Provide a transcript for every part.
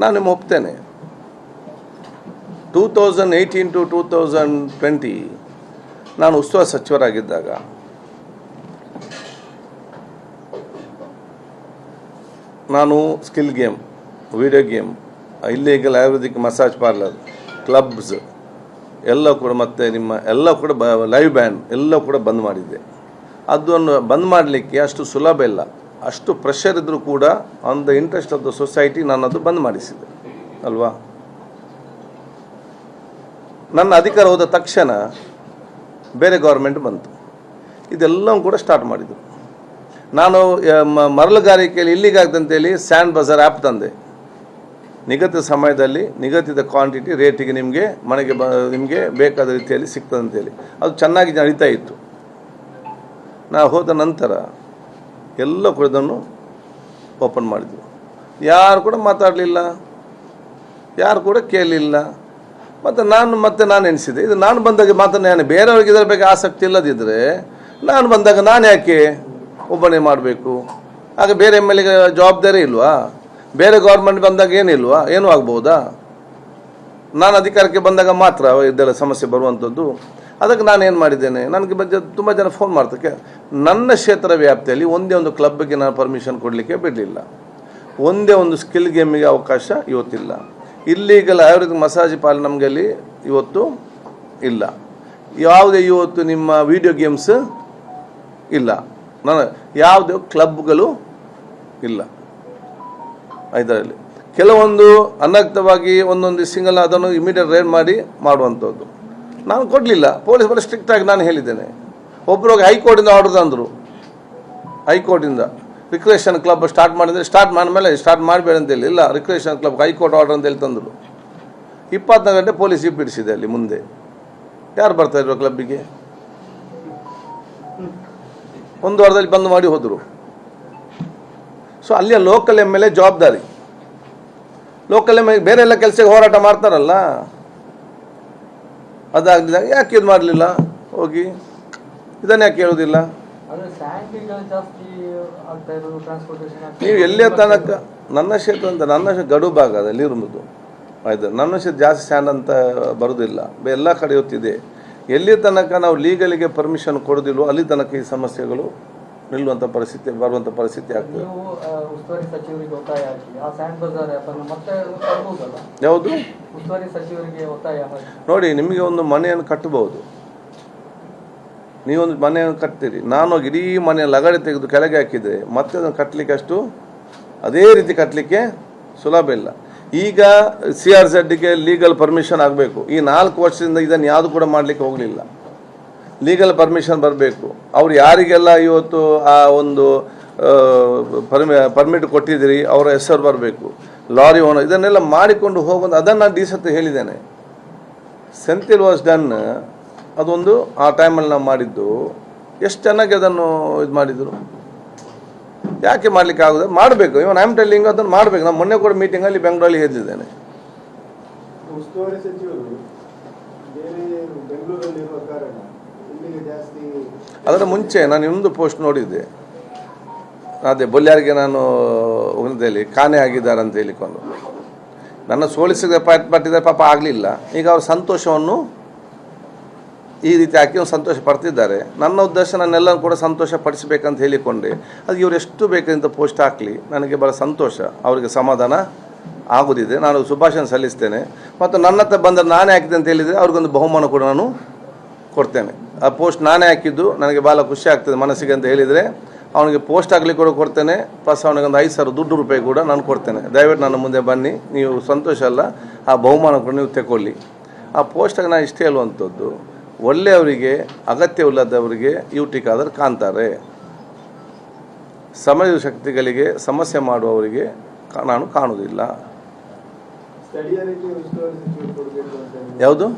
ನಾನು ನಿಮ್ಮ ಒಪ್ತೇನೆ. 2018 to 2020 ನಾನು ಉಸ್ತುವಾರಿ ಸಚಿವರಾಗಿದ್ದಾಗ ನಾನು skill game, video game, illegal Ayurvedic massage parlour, clubs ಎಲ್ಲ ಕೂಡ ಮತ್ತು ನಿಮ್ಮ ಎಲ್ಲ ಕೂಡ ಲೈವ್ ಬ್ಯಾಂಡ್ ಎಲ್ಲ ಕೂಡ ಬಂದ್ ಮಾಡಿದ್ದೆ. ಅದನ್ನು ಬಂದ್ ಮಾಡಲಿಕ್ಕೆ ಅಷ್ಟು ಸುಲಭ ಇಲ್ಲ, ಅಷ್ಟು ಪ್ರೆಷರ್ ಇದ್ದರೂ ಕೂಡ on the interest of the society ನಾನು ಅದು ಬಂದ್ ಮಾಡಿಸಿದೆ ಅಲ್ವಾ. ನನ್ನ ಅಧಿಕಾರ ಹೋದ ತಕ್ಷಣ ಬೇರೆ ಗೌರ್ಮೆಂಟ್ ಬಂತು, ಇದೆಲ್ಲವೂ ಕೂಡ ಸ್ಟಾರ್ಟ್ ಮಾಡಿದರು. ನಾನು ಮರಳುಗಾರಿಕೆಯಲ್ಲಿ ಇಲ್ಲಿಗಾಗ್ತಂತೇಳಿ ಸ್ಯಾಂಡ್ ಬಜಾರ್ ಆ್ಯಪ್ ತಂದೆ. ನಿಗದಿತ ಸಮಯದಲ್ಲಿ ನಿಗದಿತ ಕ್ವಾಂಟಿಟಿ ರೇಟಿಗೆ ನಿಮಗೆ ಮನೆಗೆ ನಿಮಗೆ ಬೇಕಾದ ರೀತಿಯಲ್ಲಿ ಸಿಗ್ತದೆ ಅಂತೇಳಿ ಅದು ಚೆನ್ನಾಗಿ ನಡೀತಾ ಇತ್ತು. ನಾವು ಹೋದ ನಂತರ ಎಲ್ಲ ಕೂಡ ಇದನ್ನು ಓಪನ್ ಮಾಡಿದ್ವಿ. ಯಾರು ಕೂಡ ಮಾತಾಡಲಿಲ್ಲ, ಯಾರು ಕೂಡ ಕೇಳಲಿಲ್ಲ. ಮತ್ತು ನಾನು ಎನಿಸಿದೆ, ಇದು ನಾನು ಬಂದಾಗ ಮಾತನ್ನು ಬೇರೆಯವ್ರಿಗೆ ಇದರ ಬಗ್ಗೆ ಆಸಕ್ತಿ ಇಲ್ಲದಿದ್ದರೆ ನಾನು ಬಂದಾಗ ನಾನು ಯಾಕೆ ಒಬ್ಬನೇ ಮಾಡಬೇಕು? ಆಗ ಬೇರೆ ಎಮ್ ಎಲ್ ಎಗೆ ಜವಾಬ್ದಾರಿ ಇಲ್ವಾ? ಬೇರೆ ಗೌರ್ಮೆಂಟ್ ಬಂದಾಗ ಏನಿಲ್ವಾ? ಏನೂ ಆಗ್ಬೋದಾ? ನಾನು ಅಧಿಕಾರಕ್ಕೆ ಬಂದಾಗ ಮಾತ್ರ ಇದೆಲ್ಲ ಸಮಸ್ಯೆ ಬರುವಂಥದ್ದು. ಅದಕ್ಕೆ ನಾನು ಏನು ಮಾಡಿದ್ದೇನೆ, ನನಗೆ ತುಂಬ ಜನ ಫೋನ್ ಮಾಡ್ತಕ್ಕೆ ನನ್ನ ಕ್ಷೇತ್ರ ವ್ಯಾಪ್ತಿಯಲ್ಲಿ ಒಂದೇ ಒಂದು ಕ್ಲಬ್ಗೆ ನಾನು ಪರ್ಮಿಷನ್ ಕೊಡಲಿಕ್ಕೆ ಬಿಡಲಿಲ್ಲ. ಒಂದೇ ಒಂದು ಸ್ಕಿಲ್ ಗೇಮಿಗೆ ಅವಕಾಶ ಇವತ್ತಿಲ್ಲ. ಇಲ್ಲೀಗಲ್ ಆಯುರ್ವೇದಿಕ್ ಮಸಾಜ್ ಪಾಲ್ ನಮಗಲ್ಲಿ ಇವತ್ತು ಇಲ್ಲ. ಯಾವುದೇ ಇವತ್ತು ನಿಮ್ಮ ವಿಡಿಯೋ ಗೇಮ್ಸ್ ಇಲ್ಲ, ಯಾವುದೇ ಕ್ಲಬ್ಗಳು ಇಲ್ಲ. ಇದರಲ್ಲಿ ಕೆಲವೊಂದು ಅನಗತ್ಯವಾಗಿ ಒಂದೊಂದು ಸಿಂಗಲ್ ಅದನ್ನು ಇಮಿಡಿಯೇಟ್ ರೇಡ್ ಮಾಡಿ ಮಾಡುವಂಥದ್ದು ನಾನು ಕೊಡಲಿಲ್ಲ. ಪೊಲೀಸ್ ಬರೋ ಸ್ಟ್ರಿಕ್ಟಾಗಿ ನಾನು ಹೇಳಿದ್ದೇನೆ. ಒಬ್ಬರು ಹೈಕೋರ್ಟಿಂದ ಆರ್ಡರ್ ತಂದರು, ಹೈಕೋರ್ಟಿಂದ ರಿಕ್ರಿಯೇಷನ್ ಕ್ಲಬ್ ಸ್ಟಾರ್ಟ್ ಮಾಡಿದರೆ ಸ್ಟಾರ್ಟ್ ಮಾಡಿದ್ಮೇಲೆ ಸ್ಟಾರ್ಟ್ ಮಾಡಬೇಡ ಅಂತೇಳಿ, ಇಲ್ಲ ರಿಕ್ರಿಯೇಷನ್ ಕ್ಲಬ್ ಹೈಕೋರ್ಟ್ ಆರ್ಡರ್ ಅಂತೇಳಿ ತಂದರು. 24 ಗಂಟೆ ಪೊಲೀಸ್ ಜೀಪ್ ಇಡಿಸಿದೆ. ಅಲ್ಲಿ ಮುಂದೆ ಯಾರು ಬರ್ತಾಯಿದ್ರು ಕ್ಲಬ್ಬಿಗೆ? ಒಂದು ವಾರದಲ್ಲಿ ಬಂದ್ ಮಾಡಿ ಹೋದರು. ಸೊ ಅಲ್ಲಿಯ ಲೋಕಲ್ ಎಮ್ ಎಲ್ ಎ ಜವಾಬ್ದಾರಿ. ಲೋಕಲ್ ಎಮ್ ಎಲ್ ಎ ಬೇರೆ ಎಲ್ಲ ಕೆಲಸಕ್ಕೆ ಹೋರಾಟ ಮಾಡ್ತಾರಲ್ಲ, ಅದಾಗಲಿಲ್ಲ. ಯಾಕೆ ಇದು ಮಾಡಲಿಲ್ಲ? ಹೋಗಿ ಇದನ್ನು ಯಾಕೆ ಹೇಳೋದಿಲ್ಲ? ನೀವು ಎಲ್ಲಿಯ ತನಕ ನನ್ನ ಕ್ಷೇತ್ರ ಅಂತ ನನ್ನ ಗಡು ಭಾಗದಲ್ಲಿ ಇರುವುದು ಆಯ್ತು. ನನ್ನ ಕ್ಷೇತ್ರ ಜಾಸ್ತಿ ಸ್ಟ್ಯಾಂಡ್ ಅಂತ ಬರೋದಿಲ್ಲ, ಎಲ್ಲ ಕಡೆ ಹೊತ್ತಿದೆ. ಎಲ್ಲಿ ತನಕ ನಾವು ಲೀಗಲಿಗೆ ಪರ್ಮಿಷನ್ ಕೊಡೋದಿಲ್ವೋ ಅಲ್ಲಿ ತನಕ ಈ ಸಮಸ್ಯೆಗಳು ನಿಲ್ಲುವಂಥ ಪರಿಸ್ಥಿತಿ ಬರುವಂಥ ಪರಿಸ್ಥಿತಿ ಆಗ್ತದೆ. ಯಾವುದು ನೋಡಿ, ನಿಮಗೆ ಒಂದು ಮನೆಯನ್ನು ಕಟ್ಟಬಹುದು, ನೀವೊಂದು ಮನೆಯನ್ನು ಕಟ್ತೀರಿ, ನಾನು ಇಡೀ ಮನೆಯ ಲಗಡೆ ತೆಗೆದು ಕೆಳಗೆ ಹಾಕಿದರೆ ಮತ್ತೆ ಅದನ್ನು ಕಟ್ಟಲಿಕ್ಕೆ ಅದೇ ರೀತಿ ಕಟ್ಟಲಿಕ್ಕೆ ಸುಲಭ ಇಲ್ಲ. ಈಗ CRZಗೆ ಲೀಗಲ್ ಪರ್ಮಿಷನ್ ಆಗಬೇಕು. ಈ 4 ವರ್ಷದಿಂದ ಇದನ್ನು ಯಾವುದು ಕೂಡ ಮಾಡಲಿಕ್ಕೆ ಹೋಗಲಿಲ್ಲ. ಲೀಗಲ್ ಪರ್ಮಿಷನ್ ಬರಬೇಕು. ಅವ್ರು ಯಾರಿಗೆಲ್ಲ ಇವತ್ತು ಆ ಒಂದು ಪರ್ಮಿಟ್ ಕೊಟ್ಟಿದ್ದೀರಿ ಅವರ ಹೆಸರು ಬರಬೇಕು, ಲಾರಿ ಓನರ್, ಇದನ್ನೆಲ್ಲ ಮಾಡಿಕೊಂಡು ಹೋಗೋದು. ಅದನ್ನು ನಾನು ಸತಿ ಹೇಳಿದ್ದೇನೆ. ಸೆಂಥಿಲ್ ವಾಸ್ ಡನ್ ಅದೊಂದು ಆ ಟೈಮಲ್ಲಿ ನಾವು ಮಾಡಿದ್ದು ಎಷ್ಟು ಚೆನ್ನಾಗಿ ಅದನ್ನು ಇದು ಮಾಡಿದರು. ಯಾಕೆ ಮಾಡಲಿಕ್ಕೆ ಆಗೋದು? ಮಾಡಬೇಕು. ಇವನ್ ಐ ಆಮ್ ಟೆಲ್ಲಿಂಗ್ ಅದನ್ನು ಮಾಡಬೇಕು. ನಾನು ಮೊನ್ನೆ ಕೂಡ ಮೀಟಿಂಗಲ್ಲಿ ಬೆಂಗಳೂರಲ್ಲಿ ಹೇಳಿದ್ದೇನೆ. ಅದರ ಮುಂಚೆ ನಾನು ಇನ್ನೊಂದು ಪೋಸ್ಟ್ ನೋಡಿದ್ದೆ, ಅದೇ ಬೊಲ್ಯಾರಿಗೆ ನಾನು ಉಗ್ರದಲ್ಲಿ ಕಾಣೆ ಆಗಿದ್ದಾರೆ ಅಂತ ಹೇಳಿಕೊಂಡು ನನ್ನ ಸೋಲಿಸಿದ ಪಟ್ಟಿದ್ದಾರೆ. ಪಾಪ ಆಗಲಿಲ್ಲ. ಈಗ ಅವ್ರ ಸಂತೋಷವನ್ನು ಈ ರೀತಿ ಹಾಕಿ ಸಂತೋಷ ಪಡ್ತಿದ್ದಾರೆ. ನನ್ನ ಉದ್ದೇಶ ನನ್ನೆಲ್ಲ ಕೂಡ ಸಂತೋಷ ಪಡಿಸಬೇಕಂತ ಹೇಳಿಕೊಂಡೆ. ಅದು ಇವರು ಎಷ್ಟು ಬೇಕಂತ ಪೋಸ್ಟ್ ಹಾಕಲಿ, ನನಗೆ ಭಾಳ ಸಂತೋಷ, ಅವರಿಗೆ ಸಮಾಧಾನ ಆಗೋದಿದೆ. ನಾನು ಶುಭಾಶಯ ಸಲ್ಲಿಸ್ತೇನೆ. ಮತ್ತು ನನ್ನ ಹತ್ರ ಬಂದರೆ ನಾನೇ ಹಾಕಿದೆ ಅಂತ ಹೇಳಿದರೆ ಅವ್ರಿಗೊಂದು ಬಹುಮಾನ ಕೂಡ ನಾನು ಕೊಡ್ತೇನೆ. ಆ ಪೋಸ್ಟ್ ನಾನೇ ಹಾಕಿದ್ದು ನನಗೆ ಭಾಳ ಖುಷಿ ಆಗ್ತದೆ ಮನಸ್ಸಿಗೆ ಅಂತ ಹೇಳಿದರೆ ಅವನಿಗೆ ಪೋಸ್ಟ್ ಆಗಲಿಕ್ಕೆ ಕೂಡ ಕೊಡ್ತೇನೆ, ಪ್ಲಸ್ ಅವನಿಗೊಂದು 5,000 ರೂಪಾಯಿ ಕೂಡ ನಾನು ಕೊಡ್ತೇನೆ. ದಯವಿಟ್ಟು ನನ್ನ ಮುಂದೆ ಬನ್ನಿ, ನೀವು ಸಂತೋಷ ಅಲ್ಲ, ಆ ಬಹುಮಾನ ಕೂಡ ನೀವು ತಗೊಳ್ಳಿ. ಆ ಪೋಸ್ಟಾಗಿ ನಾನು ಇಷ್ಟೇ ಹೇಳುವಂಥದ್ದು, ಒಳ್ಳೆಯವರಿಗೆ ಅಗತ್ಯವಿಲ್ಲದವರಿಗೆ ಯುಟಿಕಾದರೂ ಕಾಣ್ತಾರೆ. ಸಮಯ ಶಕ್ತಿಗಳಿಗೆ ಸಮಸ್ಯೆ ಮಾಡುವವರಿಗೆ ನಾನು ಕಾಣುವುದಿಲ್ಲ. ಯಾವುದು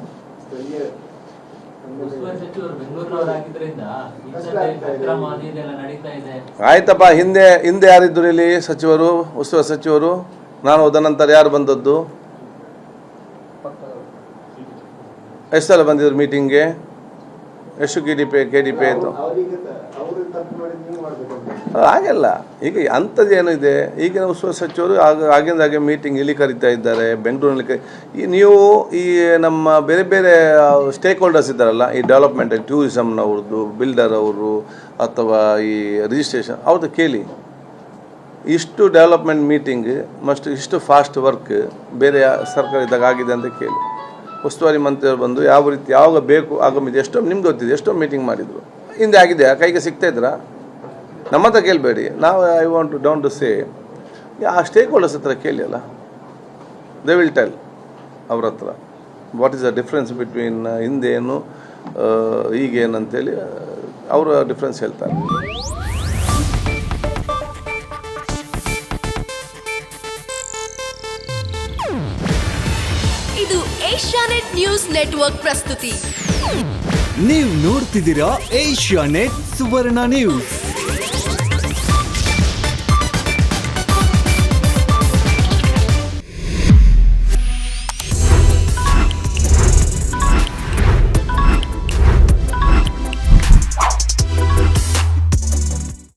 ಆಯ್ತಪ್ಪ, ಹಿಂದೆ ಯಾರಿದ್ರು ಇಲ್ಲಿ ಸಚಿವರು, ಉಸ್ತುವಾರಿ ಸಚಿವರು? ನಾನು ಹೋದ ನಂತರ ಯಾರು ಬಂದದ್ದು? ಎಷ್ಟು ಸಲ ಬಂದಿದ್ರು ಮೀಟಿಂಗ್ಗೆ? ಎಷ್ಟು KDP ಆಯಿತು? ಹಾಗೆಲ್ಲ ಈಗ ಅಂಥದ್ದೇನಿದೆ ಈಗಿನ ಉಸ್ತುವಾರಿ ಸಚಿವರು ಆಗಿಂದಾಗೆ ಮೀಟಿಂಗ್ ಇಲ್ಲಿ ಕರೀತಾ ಇದ್ದಾರೆ ಬೆಂಗಳೂರಿನಲ್ಲಿ ಈ ನೀವು ಈ ನಮ್ಮ ಬೇರೆ ಬೇರೆ ಸ್ಟೇಕ್ ಹೋಲ್ಡರ್ಸ್ ಇದ್ದಾರಲ್ಲ ಈ ಡೆವಲಪ್ಮೆಂಟ್ ಟೂರಿಸಮ್ನವ್ರದ್ದು ಬಿಲ್ಡರ್ ಅವರು ಅಥವಾ ಈ ರಿಜಿಸ್ಟ್ರೇಷನ್ ಅವ್ರದ್ದು ಕೇಳಿ ಇಷ್ಟು ಡೆವಲಪ್ಮೆಂಟ್ ಮೀಟಿಂಗ್ ಇಷ್ಟು ಫಾಸ್ಟ್ ವರ್ಕ್ ಬೇರೆ ಸರ್ಕಾರ ಇದ್ದಾಗ ಆಗಿದೆ ಅಂತ ಕೇಳಿ ಉಸ್ತುವಾರಿ ಮಂತ್ರಿಯವರು ಬಂದು ಯಾವ ರೀತಿ ಯಾವಾಗ ಬೇಕು ಆಗ ಎಷ್ಟೋ ನಿಮ್ಗೆ ಗೊತ್ತಿದೆ ಎಷ್ಟೋ ಮೀಟಿಂಗ್ ಮಾಡಿದರು ಹಿಂದೆ ಆಗಿದೆ ಕೈಗೆ ಸಿಗ್ತಾ ಇದ್ರಾ ನಮ್ಮ ಹತ್ರ ಕೇಳಬೇಡಿ ನಾವು I want down to say ಆ ಸ್ಟೇಕ್ ಹೋಲ್ಡರ್ಸ್ ಹತ್ರ ಕೇಳಿ ಅಲ್ಲ ದೇ ವಿಲ್ ಟೆಲ್ ಅವ್ರ ಹತ್ರ what is the difference between ಹಿಂದೇನು ಈಗೇನು ಅಂತೇಳಿ ಅವರ ಡಿಫ್ರೆನ್ಸ್ ಹೇಳ್ತಾರೆ. ಇದು ಏಷ್ಯಾನೆಟ್ ನ್ಯೂಸ್ ನೆಟ್ವರ್ಕ್ ಪ್ರಸ್ತುತಿ. ನೀವು ನೋಡ್ತಿದ್ದೀರಾ ಏಷ್ಯಾನೆಟ್ ಸುವರ್ಣ ನ್ಯೂಸ್.